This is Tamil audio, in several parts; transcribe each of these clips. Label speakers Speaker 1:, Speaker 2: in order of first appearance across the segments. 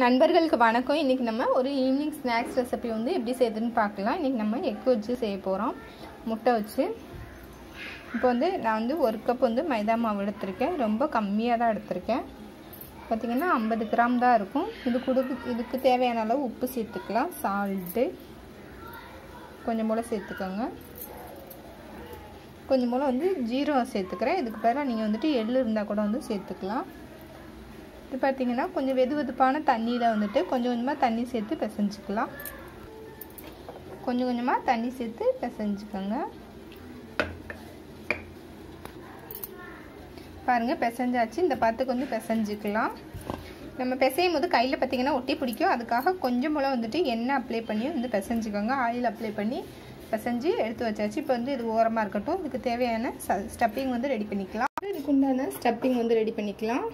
Speaker 1: நண்பர்களுக்கு வணக்கம். இன்றைக்கி நம்ம ஒரு ஈவினிங் ஸ்நாக்ஸ் ரெசிபி வந்து எப்படி செய்யுதுன்னு பார்க்கலாம். இன்றைக்கி நம்ம எக் வச்சு செய்ய போகிறோம், முட்டை வச்சு. இப்போ வந்து நான் வந்து 1 கப் வந்து மைதா மாவு எடுத்திருக்கேன். ரொம்ப கம்மியாக தான் எடுத்திருக்கேன். பார்த்திங்கன்னா 50 கிராம் தான் இருக்கும். இதுக்கு தேவையான அளவு உப்பு சேர்த்துக்கலாம். சால்ட்டு கொஞ்சம் போல் சேர்த்துக்கோங்க. கொஞ்சம் போல் வந்து ஜீரகம் சேர்த்துக்கிறேன். இதுக்கு பதிலாக நீங்கள் வந்துட்டு எள்ளு இருந்தால் கூட வந்து சேர்த்துக்கலாம். இது பார்த்திங்கன்னா கொஞ்சம் வெதுவெதுப்பான தண்ணியில் வந்துட்டு கொஞ்சம் கொஞ்சமாக தண்ணி சேர்த்து பிசைஞ்சிக்கலாம். கொஞ்சம் கொஞ்சமாக தண்ணி சேர்த்து பிசைஞ்சிக்கோங்க. பாருங்கள், பிசைஞ்சாச்சு. இந்த பாத்துக்கு வந்து பிசைஞ்சிக்கலாம். நம்ம பிசையும் போது கையில் பார்த்திங்கன்னா ஒட்டி பிடிக்கும். அதுக்காக கொஞ்சம் போல் வந்துட்டு எண்ணெய் அப்ளை பண்ணி வந்து பிசைஞ்சிக்கோங்க. ஆயில் அப்ளை பண்ணி பிசைஞ்சு எடுத்து வச்சாச்சு. இப்போ வந்து இது ஓரமாக இருக்கட்டும். இதுக்கு தேவையான ஸ்டப்பிங் வந்து ரெடி பண்ணிக்கலாம். இதுக்கு உண்டான ஸ்டப்பிங் வந்து ரெடி பண்ணிக்கலாம்.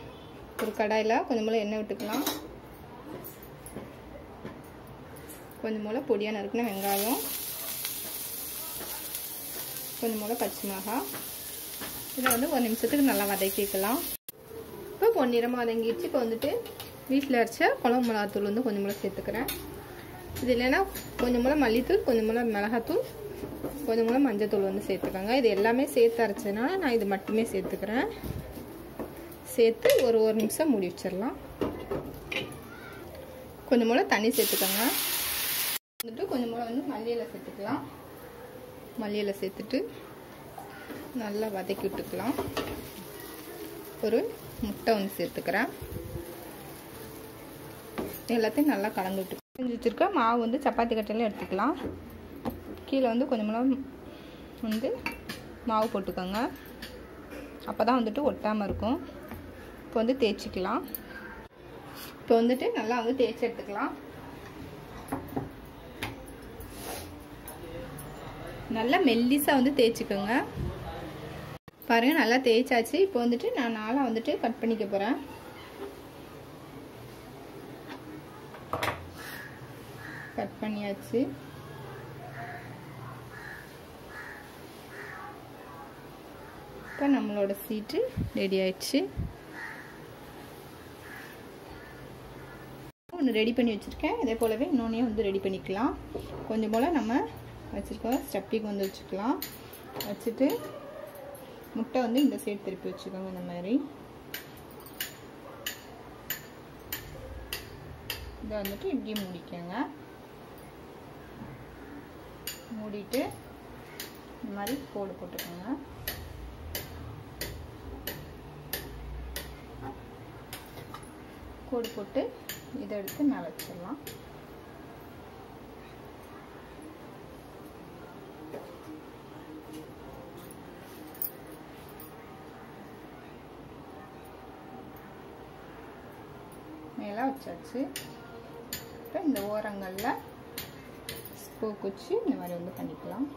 Speaker 1: ஒரு கடாயில் கொஞ்சம் போல் எண்ணெய் விட்டுக்கலாம். கொஞ்சம் போல் பொடியாக நறுக்கின வெங்காயம், கொஞ்சம் போல் பச்சை மிளகாய், இதை வந்து 1 நிமிஷத்துக்கு நல்லா வதக்கிக்கலாம். இப்போ பொன்னிறமாக வதங்கிடுச்சு. இப்போ வந்துட்டு வீட்டில் அரைச்ச குழம்பு மிளகாத்தூள் வந்து கொஞ்சம் போல் சேர்த்துக்கிறேன். இது இல்லைன்னா கொஞ்சம் போல் மல்லித்தூள், கொஞ்சம் போல் மிளகாத்தூள், கொஞ்சம் போல் மஞ்சத்தூள் வந்து சேர்த்துக்கோங்க. இது எல்லாமே சேர்த்து அரைச்சதுனால நான் இது மட்டுமே சேர்த்துக்கிறேன். சேர்த்து ஒரு நிமிஷம் மூடி வச்சிடலாம். கொஞ்சம் போல் தண்ணி சேர்த்துக்கோங்க. வந்துட்டு கொஞ்சம் போல் வந்து மல்லியிலை சேர்த்துக்கலாம். மல்லியிலை சேர்த்துட்டு நல்லா வதக்கி விட்டுக்கலாம். ஒரு முட்டை வந்து சேர்த்துக்கிறேன். எல்லாத்தையும் நல்லா கலந்து விட்டு செஞ்சு வச்சுருக்க மாவு வந்து சப்பாத்தி கட்டையில் எடுத்துக்கலாம். கீழே வந்து கொஞ்சம் போல் வந்து மாவு போட்டுக்கோங்க. அப்போ தான் வந்துட்டு ஒட்டாமல் இருக்கும். இப்போ வந்து தேய்ச்சிக்கலாம். இப்போ வந்துட்டு நல்லா வந்து தேய்ச்சி எடுத்துக்கலாம். நல்லா மெல்லிசாக வந்து தேய்ச்சிக்கோங்க. பாருங்கள், நல்லா தேய்ச்சாச்சு. இப்போ வந்துட்டு நான் நாளாக வந்துட்டு கட் பண்ணிக்க போகிறேன். கட் பண்ணியாச்சு. இப்போ நம்மளோட சீட்டு ரெடி ஆயிடுச்சு. ஒன்று ரெடி பண்ணி வச்சுருக்கேன். இதே போலவே இன்னொன்றையும் வந்து ரெடி பண்ணிக்கலாம். கொஞ்சம் போல் நம்ம வச்சுருக்கோம் ஸ்டப்பிங் வந்து வச்சுக்கலாம். வச்சுட்டு முட்டை வந்து இந்த சைடு திருப்பி வச்சுக்கோங்க. இந்த மாதிரி இதை வந்துட்டு இப்படி மூடிக்கோங்க. மூடிட்டு இந்த மாதிரி கோடு போட்டுக்கோங்க. கோடு போட்டு இதை எடுத்து மேலே வச்சிடலாம். மேலே வச்சாச்சு. இப்போ இந்த ஓரங்களில் ஸ்போக் வச்சு இந்த மாதிரி வந்து பண்ணிக்கலாம்.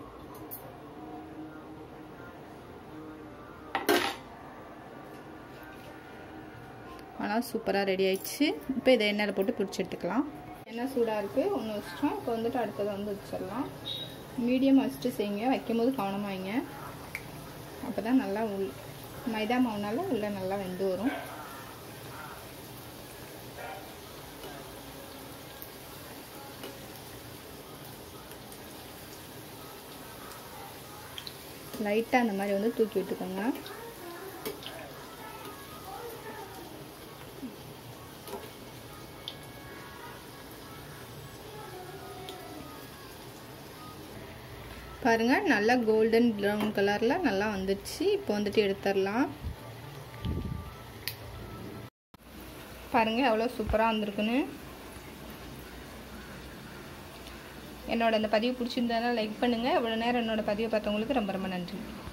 Speaker 1: ஆனால் சூப்பராக ரெடி ஆயிடுச்சு. இப்போ இதை எண்ணெயில் போட்டு பிடிச்சி எடுத்துக்கலாம். எண்ணெய் சூடாக இருக்குது. ஒன்று வச்சிட்டோம். இப்போ வந்துட்டு அடுத்ததை வந்து வச்சிடலாம். மீடியம் வச்சுட்டு செய்யுங்க. வைக்கும்போது கவனமாக வைங்க. அப்போ தான் நல்லா மைதா மாவுனால உள்ளே நல்லா வெந்து வரும். லைட்டாக அந்த மாதிரி வந்து தூக்கி விட்டுக்கோங்க. பாருங்கள், நல்லா கோல்டன் ப்ரௌன் கலரில் நல்லா வந்துடுச்சு. இப்போ வந்துட்டு எடுத்துடலாம். பாருங்கள் எவ்வளோ சூப்பராக வந்திருக்குன்னு. என்னோட இந்த பதிவு பிடிச்சிருந்ததுனால லைக் பண்ணுங்கள். இவ்வளோ நேரம் என்னோட பதிவை பார்த்தவங்களுக்கு ரொம்ப ரொம்ப நன்றி.